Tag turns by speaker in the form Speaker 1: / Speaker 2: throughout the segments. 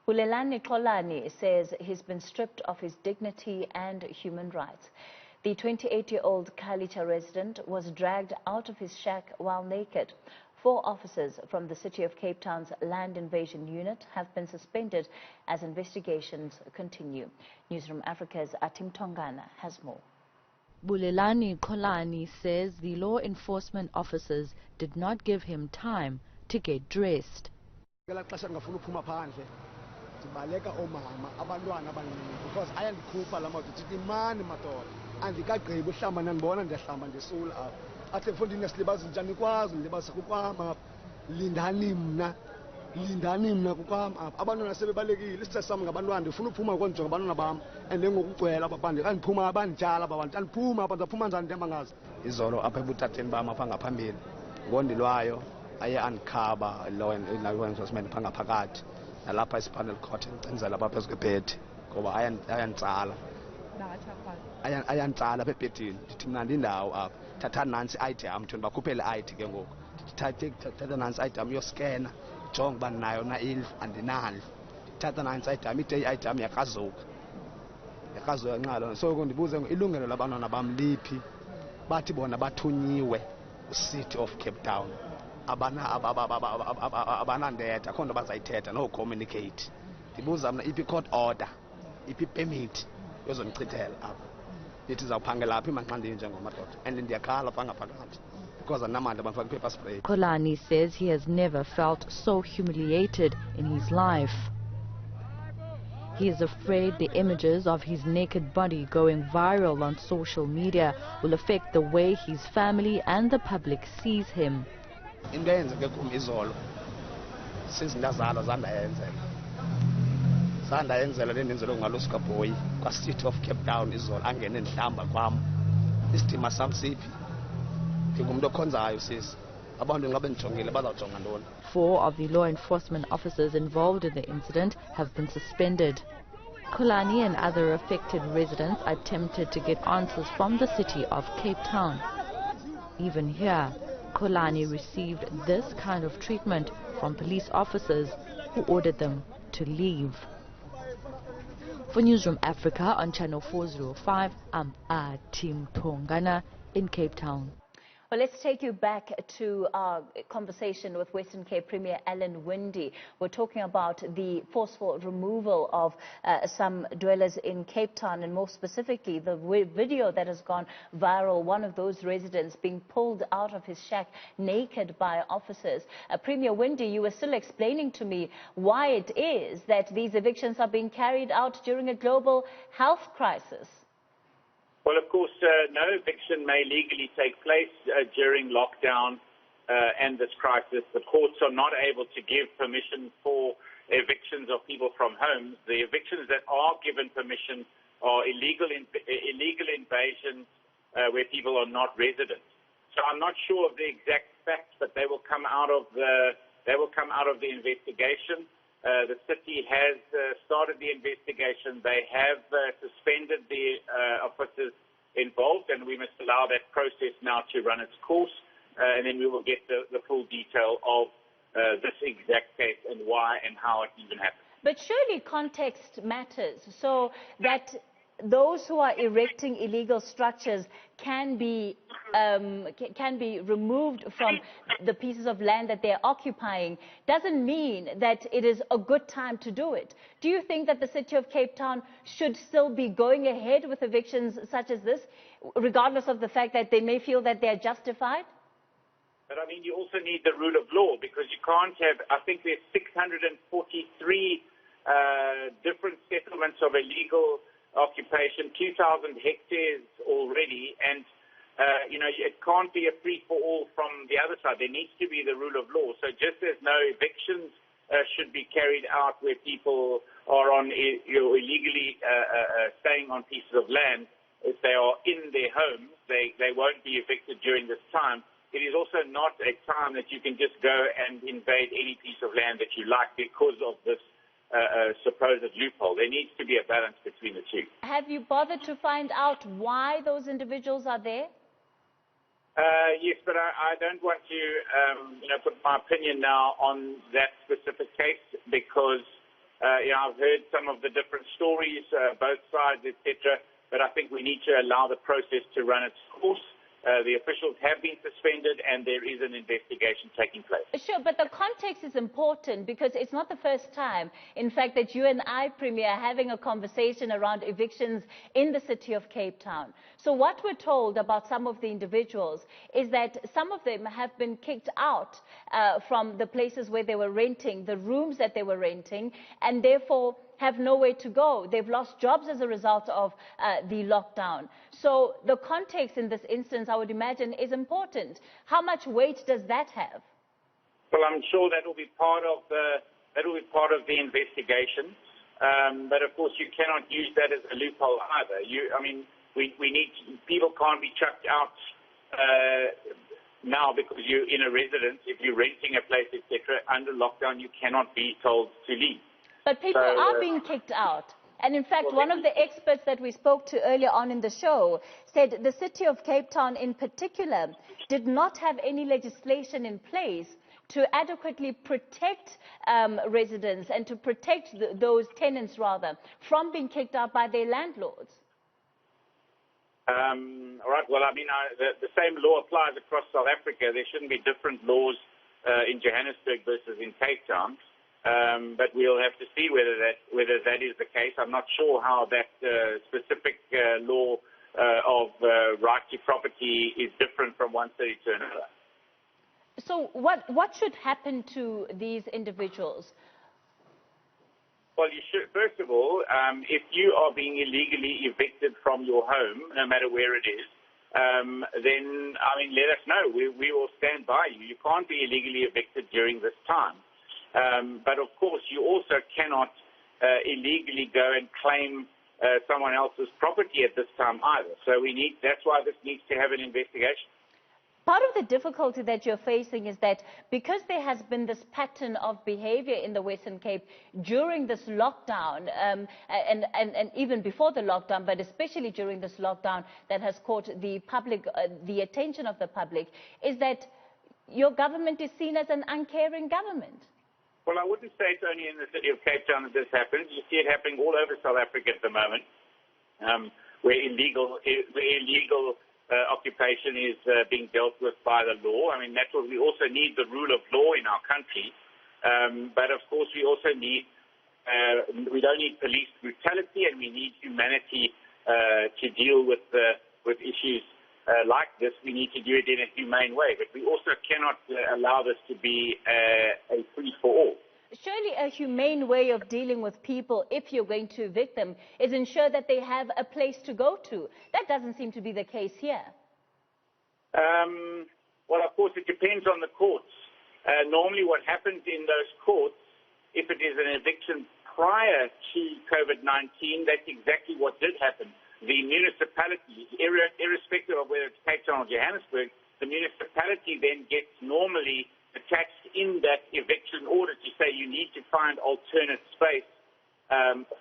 Speaker 1: Bulelani Qholani says he's been stripped of his dignity and human rights. The 28-year-old Khayelitsha resident was dragged out of his shack while naked. 4 officers from the City of Cape Town's Land Invasion Unit have been suspended as investigations continue. Newzroom Afrika's Atim Tongana has more.
Speaker 2: Bulelani Qholani says the law enforcement officers did not give him time to get dressed.
Speaker 3: Because I am Cooper Lamont, demand matter, and the guy gave Shaman and Bon and the Shaman the soul up. At the foot in the Slibas and Janiquas and the Basakukam, Lindanimna, Kukam up. Abandon a Sebalegi, list some Gabanwan, the Funupuma went to Banabam, and then Ukwell up upon the Puma Ban Jalaba and Puma, but the Pumas and Demangas. Is all up a butatin Bama Panga Pamil, Gondi Loyo, Ayan Kaba, law enforcement Panga Pagat. Nalapha isipanel court enza lapha ezgebhedi ngoba ayantsala ayantsala apha ebhedini ndithi mna ndindawo apha thatha nansi i-item thina bakhuphele i-ID ke ngoku thatha nansi i-item yoskena jonga uba nayo na indlu andinandlu thatha nansi i-item ide i-item yakazuka nqalo so ndibuze ilungelo labantwana bam liphi bathi bona bathunyiwe City of Cape Town abanandetha akho nto bazayithetha no communicate ndibuza mna iphi court order iphi permit yozondichithela apha ndithi zawuphangela aphi manxandini njengomadoda and ndiyakhala pha ngaphakathi because anamandla bangifaka i-paper spray.
Speaker 2: Qholani says he has never felt so humiliated in his life. He is afraid the images of his naked body going viral on social media will affect the way his family and the public sees him.
Speaker 3: Into eyenzeke kum izolo since ndazalwa zandayenzela le ndenzelo ngalosuka boy kwa-City of Cape Town izolo angene ndihlamba kwam isidima sam siphi ndingumuntu okhonzayo sisi abantu nxa bendijongile bazawujonga ntoni.
Speaker 2: 4 of the law enforcement officers involved in the incident have been suspended. Qholani and other affected residents attempted to get answers from the City of Cape Town. Even here, Qholani received this kind of treatment from police officers who ordered them to leave. For Newzroom Afrika on Channel 405, I'm Atim Tongana in Cape Town.
Speaker 1: Well, let's take you back to our conversation with Western Cape Premier Winde. We're talking about the forceful removal of some dwellers in Cape Town, and more specifically, the video that has gone viral, one of those residents being pulled out of his shack naked by officers. Premier Winde, you were still explaining to me why it is that these evictions are being carried out during a global health crisis.
Speaker 4: Well, of course, no eviction may legally take place during lockdown and this crisis. The courts are not able to give permission for evictions of people from homes. The evictions that are given permission are illegal invasions where people are not residents. So I'm not sure of the exact facts, but they will come out of the investigation. The city has started the investigation. They have suspended the officers involved, and we must allow that process now to run its course, and then we will get the full detail of this exact case and why and how it even happened.
Speaker 1: But surely context matters, so that those who are erecting illegal structures can be removed from the pieces of land that they're occupying, doesn't mean that it is a good time to do it. Do you think that the City of Cape Town should still be going ahead with evictions such as this, regardless of the fact that they may feel that they're justified?
Speaker 4: But I mean, you also need the rule of law, because you can't have, I think there's 643 different settlements of illegal occupation, 2,000 hectares already, and it can't be a free-for-all from the other side. There needs to be the rule of law. So just as no evictions should be carried out where people are illegally staying on pieces of land, if they are in their homes, they won't be evicted during this time. It is also not a time that you can just go and invade any piece of land that you like because of this supposed loophole. There needs to be a balance between the two.
Speaker 1: Have you bothered to find out why those individuals are there?
Speaker 4: Yes, but I don't want to put my opinion now on that specific case, because I've heard some of the different stories, both sides, etc., but I think we need to allow the process to run its course. The officials have been suspended and there is an investigation taking place.
Speaker 1: Sure, but the context is important because it's not the first time, in fact, that you and I, Premier, are having a conversation around evictions in the city of Cape Town. So what we're told about some of the individuals is that some of them have been kicked out from the places where they were renting, the rooms that they were renting, and therefore have nowhere to go. They've lost jobs as a result of the lockdown. So the context in this instance, I would imagine, is important. How much weight does that have?
Speaker 4: Well, I'm sure that will be part of the investigation. But of course, you cannot use that as a loophole either. People can't be chucked out now because you're in a residence. If you're renting a place, etc., under lockdown, you cannot be told to leave.
Speaker 1: But people are being kicked out. And in fact, one of the experts that we spoke to earlier on in the show said the city of Cape Town in particular did not have any legislation in place to adequately protect residents and to protect those tenants, rather, from being kicked out by their landlords.
Speaker 4: All right. Well, the same law applies across South Africa. There shouldn't be different laws in Johannesburg versus in Cape Town. But we'll have to see whether that is the case. I'm not sure how that specific law of right to property is different from one city to another.
Speaker 1: So what should happen to these individuals?
Speaker 4: Well, you should, first of all, if you are being illegally evicted from your home, no matter where it is, then, let us know. We will stand by you. You can't be illegally evicted during this time. But of course, you also cannot illegally go and claim someone else's property at this time either. So that's why this needs to have an investigation.
Speaker 1: Part of the difficulty that you're facing is that because there has been this pattern of behavior in the Western Cape during this lockdown, and even before the lockdown, but especially during this lockdown that has caught the public, the attention of the public, is that your government is seen as an uncaring government.
Speaker 4: Well, I wouldn't say it's only in the city of Cape Town that this happens. You see it happening all over South Africa at the moment, where illegal occupation is being dealt with by the law. That's what we also need, the rule of law in our country. But of course, we also need, we don't need police brutality, and we need humanity to deal with issues like this. We need to do it in a humane way, but we also cannot allow this to be a free-for-all.
Speaker 1: Surely a humane way of dealing with people, if you're going to evict them, is ensure that they have a place to go to. That doesn't seem to be the case here.
Speaker 4: Well, of course, it depends on the courts. Normally what happens in those courts, if it is an eviction prior to COVID-19, that's exactly what did happen. The municipality, irrespective of whether it's Cape Town or Johannesburg, the municipality then gets normally attached in that eviction order to say you need to find alternate space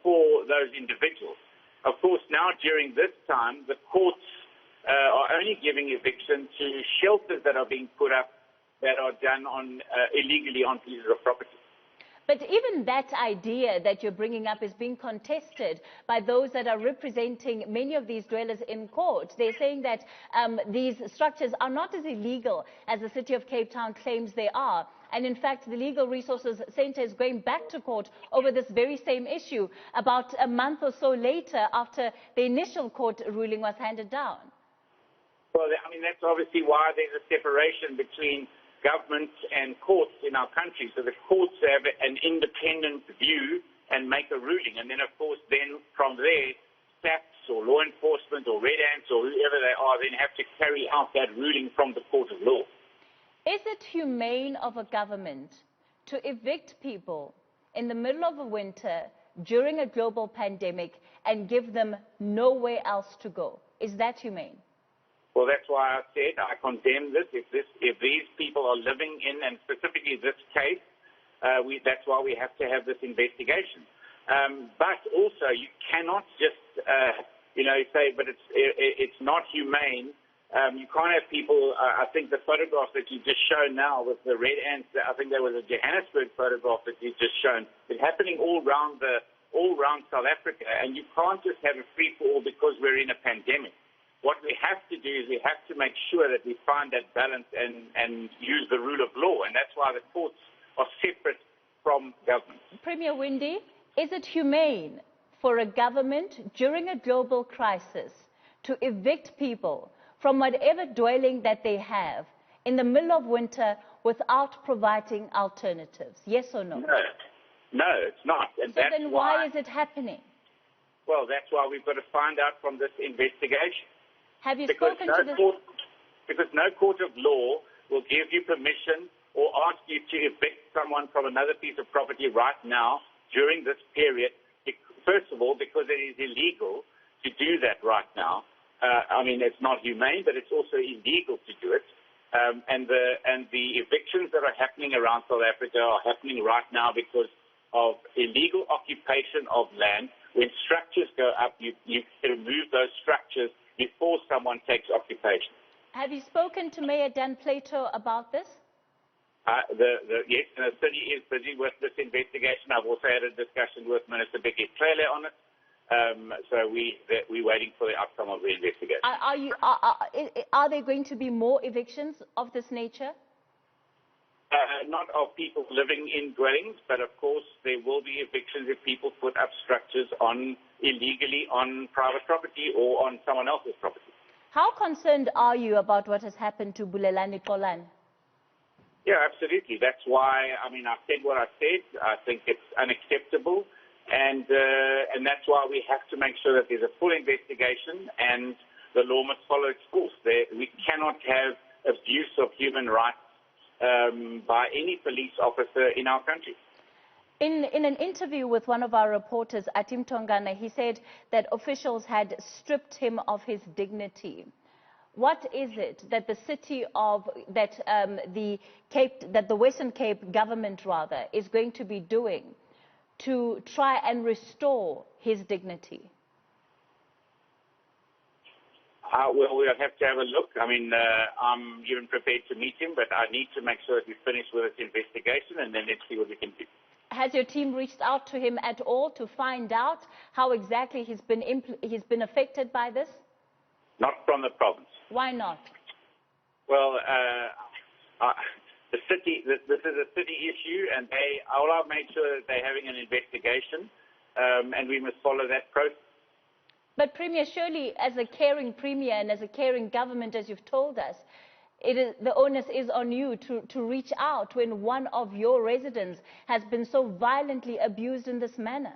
Speaker 4: for those individuals. Of course, now during this time, the courts are only giving eviction to shelters that are being put up that are done illegally on pieces of property.
Speaker 1: But even that idea that you're bringing up is being contested by those that are representing many of these dwellers in court. They're saying that these structures are not as illegal as the city of Cape Town claims they are. And in fact, the Legal Resources Centre is going back to court over this very same issue about a month or so later after the initial court ruling was handed down.
Speaker 4: Well, that's obviously why there's a separation between government and courts in our country. So the courts have an independent view and make a ruling. And then, of course, from there, SAPS or law enforcement or Red Ants or whoever they are then have to carry out that ruling from the court of law.
Speaker 1: Is it humane of a government to evict people in the middle of a winter during a global pandemic and give them nowhere else to go? Is that humane?
Speaker 4: Well, that's why I said I condemn this. If these people are living in, and specifically this case, that's why we have to have this investigation. But also, you cannot just, say, but it's not humane You can't have people, I think the photograph that you've just shown now with the red ants, I think there was a Johannesburg photograph that you've just shown. It's happening all around South Africa, and you can't just have a free-for-all because we're in a pandemic. What we have to do is we have to make sure that we find that balance and use the rule of law, and that's why the courts are separate from government.
Speaker 1: Premier Winde, is it humane for a government during a global crisis to evict people from whatever dwelling that they have in the middle of winter without providing alternatives? Yes or no?
Speaker 4: No, it's not. And
Speaker 1: so then why is it happening?
Speaker 4: Well, that's why we've got to find out from this investigation.
Speaker 1: Have you spoken to the...
Speaker 4: Because no court of law will give you permission or ask you to evict someone from another piece of property right now during this period. First of all, because it is illegal to do that right now. I mean, it's not humane, but it's also illegal to do it. And the evictions that are happening around South Africa are happening right now because of illegal occupation of land. When structures go up, you remove those structures before someone takes occupation.
Speaker 1: Have you spoken to Mayor Dan Plato about this?
Speaker 4: Yes, the city is busy with this investigation. I've also had a discussion with Minister Becky Cele on it. So we're waiting for the outcome of the investigation.
Speaker 1: Are there going to be more evictions of this nature?
Speaker 4: Not of people living in dwellings, but of course there will be evictions if people put up structures illegally on private property or on someone else's property.
Speaker 1: How concerned are you about what has happened to Bulelani Qholani?
Speaker 4: Yeah, absolutely. That's why, I mean, I said what I said. I think it's unacceptable. And that's why we have to make sure that there's a full investigation and the law must follow its course. We cannot have abuse of human rights by any police officer in our country.
Speaker 1: In an interview with one of our reporters, Atim Tongana, he said that officials had stripped him of his dignity. What is it that the the Western Cape government rather is going to be doing to try and restore his dignity?
Speaker 4: Well, we'll have to have a look. I mean, I'm even prepared to meet him, but I need to make sure that we finish with this investigation and then let's see what we can do.
Speaker 1: Has your team reached out to him at all to find out how exactly he's been affected by this?
Speaker 4: Not from the province.
Speaker 1: Why not?
Speaker 4: Well, this is a city issue, and I've made sure that they're having an investigation, and we must follow that process.
Speaker 1: But Premier, surely as a caring Premier and as a caring government, as you've told us, the onus is on you to reach out when one of your residents has been so violently abused in this manner.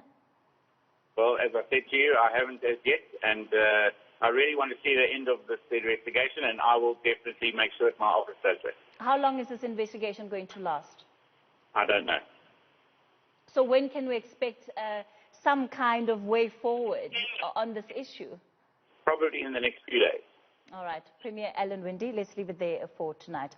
Speaker 4: Well, as I said to you, I haven't as yet, and I really want to see the end of this investigation, and I will definitely make sure that my office does that.
Speaker 1: How long is this investigation going to last?
Speaker 4: I don't know.
Speaker 1: So when can we expect some kind of way forward on this issue?
Speaker 4: Probably in the next few days.
Speaker 1: All right. Premier Alan Winde, let's leave it there for tonight.